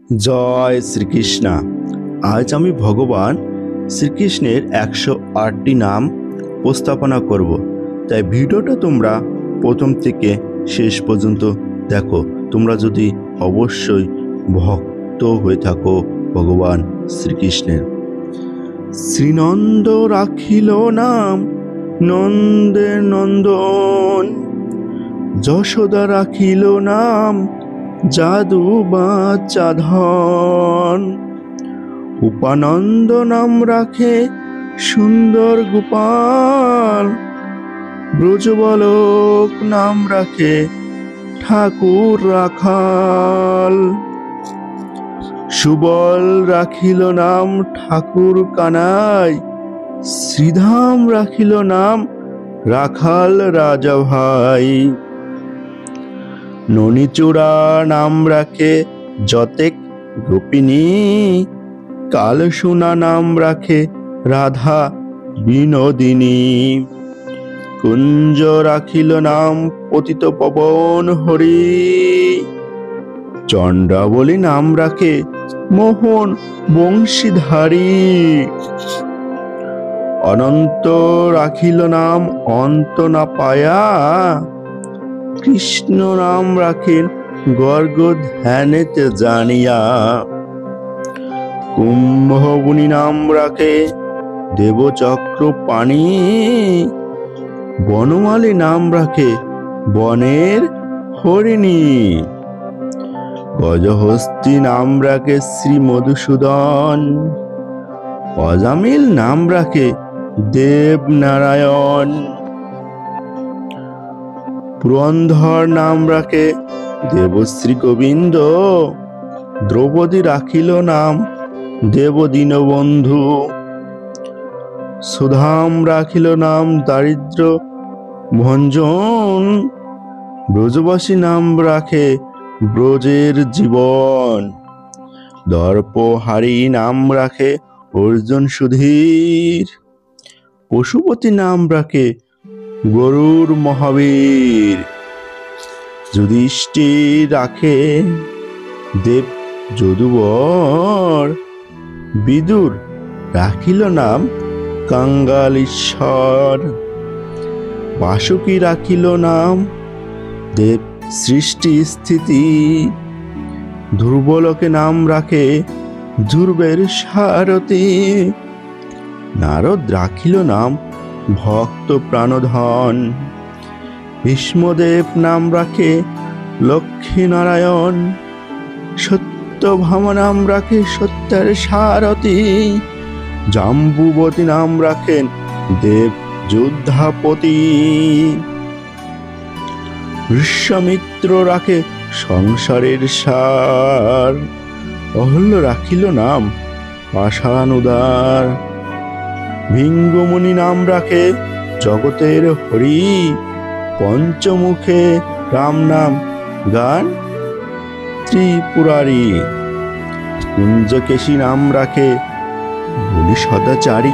জয় শ্রীকৃষ্ণ। আজ আমি ভগবান শ্রীকৃষ্ণের 108টি নাম উপস্থাপনা করব, তাই ভিডিওটা তোমরা প্রথম থেকে শেষ পর্যন্ত দেখো। তোমরা যদি অবশ্যই ভক্ত হয়ে থাকো ভগবান শ্রীকৃষ্ণের। শ্রীনন্দ রাখিল নাম নন্দের নন্দন, যশোদা রাখিল নাম জাদু বাচ্চা ধন, উপানন্দ নাম রাখে সুন্দর গোপাল, ব্রজবালক নাম রাখে ঠাকুর রাখাল, সুবল রাখিল নাম ঠাকুর কানাই, শ্রীধাম রাখিল নাম রাখাল রাজা ভাই, ননীচূড়া নাম রাখে যতেক গোপিনী, কালসোনা নাম রাখে রাধা বিনোদিনী, কুঞ্জ রাখিল নাম পতিত পবন হরি, চন্দ্রাবলী নাম রাখে মোহন বংশীধারী, অনন্ত রাখিল নাম অন্ত না পায়া, কৃষ্ণ নাম রাখেন গর্গ ধ্যানেতে জানিয়া, কুম্ভবুনি নাম রাখে দেবচক্র পাণি, বনমালী নাম রাখে বনের হরিণী, গজহস্তি নাম রাখে শ্রী মধুসূদন, অজামিল নাম রাখে দেবনারায়ণ, পুরন্ধর নাম রাখে দেবশ্রী গোবিন্দ, দ্রৌপদী রাখিল নাম দেব দীনবন্ধু, সুধাম রাখিল নাম দারিদ্র ভঞ্জন, ব্রজবাসী নাম রাখে ব্রজের জীবন, দর্পহারী নাম রাখে অর্জুন সুধীর, পশুপতি নাম রাখে গরুর মহাবীর, যুধিষ্ঠির রাখে দেব যদুবর, বিদুর রাখিল নাম কাঙ্গালীশ্বর, বাসুকী রাখিল নাম দেব সৃষ্টি স্থিতি, ধ্রুবলোকে নাম রাখে ধ্রুবের সারথী, নারদ রাখিল নাম ভক্ত প্রাণধন, ভীষ্মদেব নাম রাখে লক্ষ্মী নারায়ণ, সত্যভামা নাম রাখে সত্যের সারথী, জাম্বুবতী নাম রাখেন দেব যোদ্ধাপতি, ঋষ্যমিত্র রাখে সংসারের সার, অহল্য রাখিল নাম পাষাণ উদার, ভিঙ্গমুনি নাম রাখে জগতের হরি, পঞ্চমুখে রাম নাম গান ত্রিপুরারি, কুঞ্জকেশী নাম রাখে বলি সদাচারী,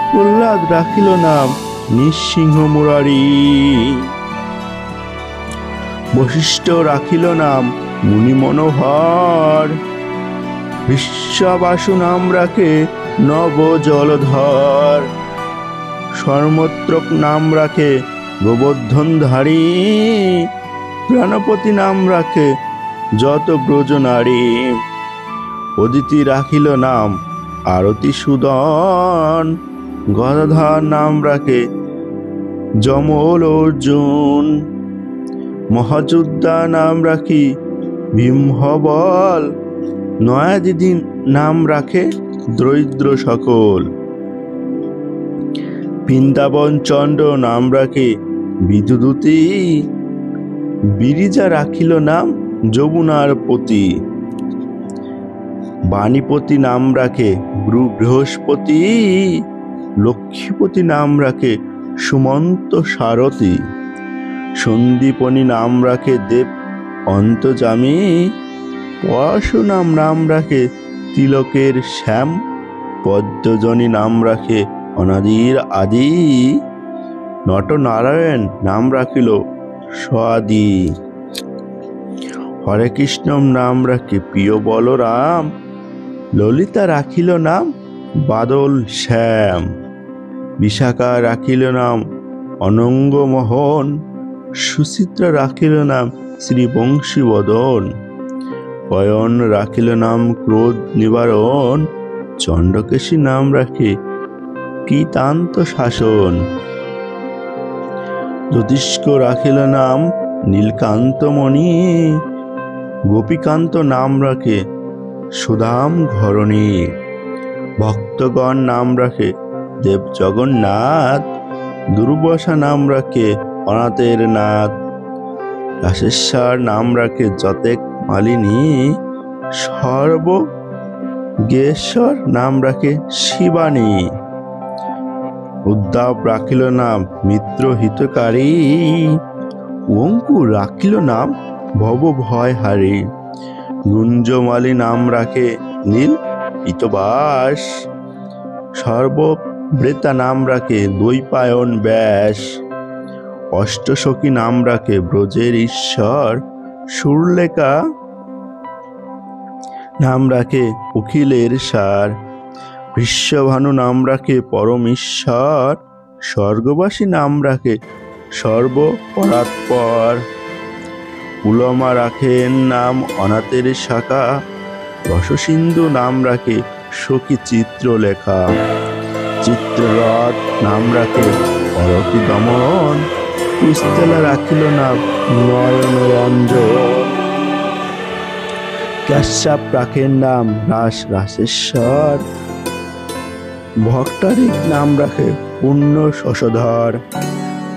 প্রহ্লাদ রাখিল নাম নৃসিংহ মুরারি, বশিষ্ঠ রাখিল নাম মুনি মনোহর, বিশ্বাবাসু নাম রাখে নব জলধর, শর্মত্রক নাম রাখে গোবর্ধনধারী, প্রাণপতি নাম রাখে যত ব্রজ নারী, অদিতি রাখিল নাম আরতি সুদন, গদাধর নাম রাখে যমল অর্জুন, মহাযোদ্ধা নাম রাখি ভীমবল, নয়াদিদি নাম রাখে দরিদ্র সকল, বৃন্দাবন চন্দ্র নাম রাখে বিদুদূতি, বিরিজা রাখিল নাম যমুনার পতি, বাণীপতি নাম রাখে বৃহস্পতি, লক্ষ্মীপতি নাম রাখে সুমন্ত সারথী, সন্দীপনী নাম রাখে দেব অন্তর্যামী, পরশুরাম নাম রাখে তিলকের শ্যাম, পদ্মজনী নাম রাখে অনাদির আদি, নটনারায়ণ নাম রাখিল স্বাদি, হরে কৃষ্ণ নাম রাখে প্রিয় বলরাম, ললিতা রাখিল নাম বাদল শ্যাম, বিশাখা রাখিল নাম অনঙ্গ মোহন, সুচিত্রা রাখিল নাম শ্রী বংশীবদন, অয়ন রাখিল নাম ক্রোধ নিবারণ, চন্দ্রকেশী নাম রাখে কৃতান্ত শাসন, জ্যোতিষ্ক রাখিল নাম নীলকান্তমণি, গোপীকান্ত নাম রাখে সুধাম ঘরণী, ভক্তগণ নাম রাখে দেব জগন্নাথ, দুর্বাসা নাম রাখে অনাথের নাথ, রাশেশ্বর নাম রাখে যতেক মালিনী, সর্বজ্ঞেশ্বর নাম রাখে শিবানী, উদ্ধব রাখিল নাম মিত্র হিতকারী, অঙ্কুর রাখিল নাম ভব ভয় হারি, গুঞ্জমালী নাম রাখে নীল পিতবাস, সর্বব্রেতা নাম রাখে দ্বৈপায়ন ব্যাস, অষ্টসখী নাম রাখে ব্রজের ঈশ্বর, সুরলেখা নাম রাখে অখিলের সার, বিশ্বভানু নাম রাখে পরমেশ্বর, স্বর্গবাসী নাম রাখে সর্বপরাৎপর, পুলমা রাখেন নাম অনাথের শাখা, রসসিন্ধু নাম রাখে সখী চিত্রলেখা, চিত্ররথ নাম রাখে অরতি দমন, কুস্থলা রাখিল নাম নয়ন রঞ্জন, কাশ্যপ রাখেন নাম রাস রাসেশ্বর, ভক্তারিক নাম রাখে পুণ্য শশধর।